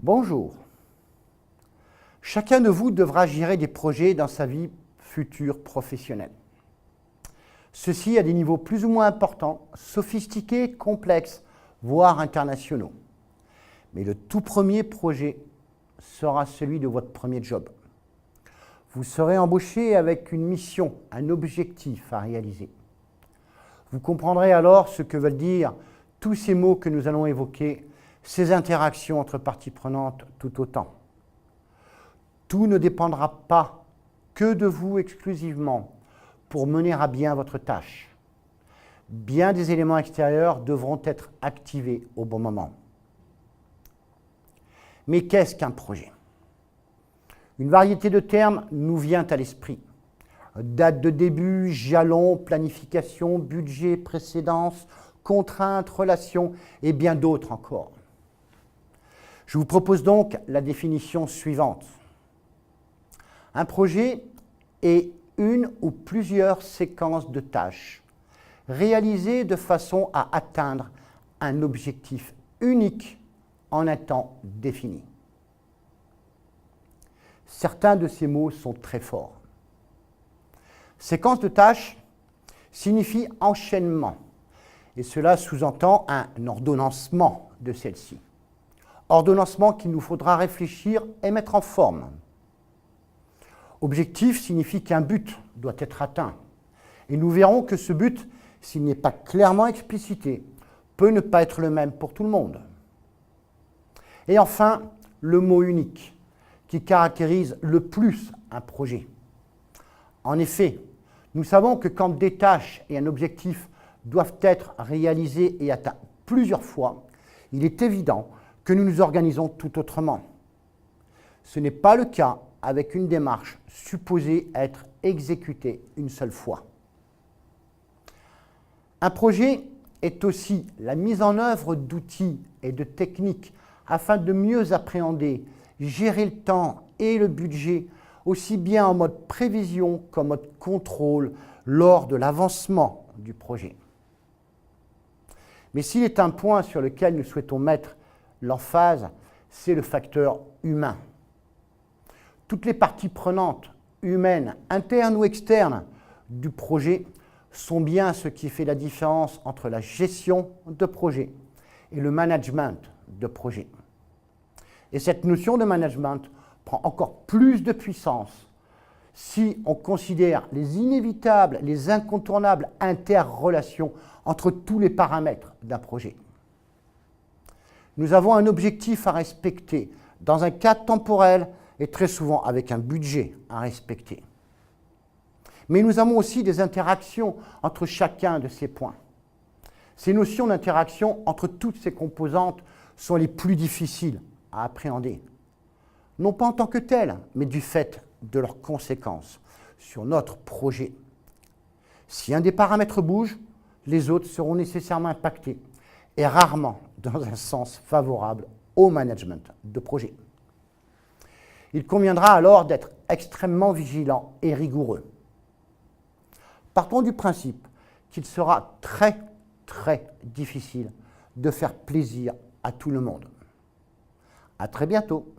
Bonjour. Chacun de vous devra gérer des projets dans sa vie future professionnelle. Ceci à des niveaux plus ou moins importants, sophistiqués, complexes, voire internationaux. Mais le tout premier projet sera celui de votre premier job. Vous serez embauché avec une mission, un objectif à réaliser. Vous comprendrez alors ce que veulent dire tous ces mots que nous allons évoquer, ces interactions entre parties prenantes tout autant. Tout ne dépendra pas que de vous exclusivement pour mener à bien votre tâche. Bien des éléments extérieurs devront être activés au bon moment. Mais qu'est-ce qu'un projet? Une variété de termes nous vient à l'esprit. Date de début, jalon, planification, budget, précédence, contraintes, relations et bien d'autres encore. Je vous propose donc la définition suivante. Un projet est une ou plusieurs séquences de tâches réalisées de façon à atteindre un objectif unique en un temps défini. Certains de ces mots sont très forts. Séquence de tâches signifie enchaînement, et cela sous-entend un ordonnancement de celle-ci. Ordonnancement qu'il nous faudra réfléchir et mettre en forme. Objectif signifie qu'un but doit être atteint. Et nous verrons que ce but, s'il n'est pas clairement explicité, peut ne pas être le même pour tout le monde. Et enfin, le mot unique, qui caractérise le plus un projet. En effet, nous savons que quand des tâches et un objectif doivent être réalisés et atteints plusieurs fois, il est évident que nous nous organisons tout autrement. Ce n'est pas le cas avec une démarche supposée être exécutée une seule fois. Un projet est aussi la mise en œuvre d'outils et de techniques afin de mieux appréhender, gérer le temps et le budget, aussi bien en mode prévision qu'en mode contrôle lors de l'avancement du projet. Mais s'il est un point sur lequel nous souhaitons mettre l'emphase, c'est le facteur humain. Toutes les parties prenantes, humaines, internes ou externes, du projet sont bien ce qui fait la différence entre la gestion de projet et le management de projet. Et cette notion de management prend encore plus de puissance si on considère les inévitables, les incontournables interrelations entre tous les paramètres d'un projet. Nous avons un objectif à respecter dans un cadre temporel et très souvent avec un budget à respecter. Mais nous avons aussi des interactions entre chacun de ces points. Ces notions d'interaction entre toutes ces composantes sont les plus difficiles à appréhender. Non pas en tant que telles, mais du fait de leurs conséquences sur notre projet. Si un des paramètres bouge, les autres seront nécessairement impactés et rarement dans un sens favorable au management de projet. Il conviendra alors d'être extrêmement vigilant et rigoureux. Partons du principe qu'il sera très, très difficile de faire plaisir à tout le monde. À très bientôt.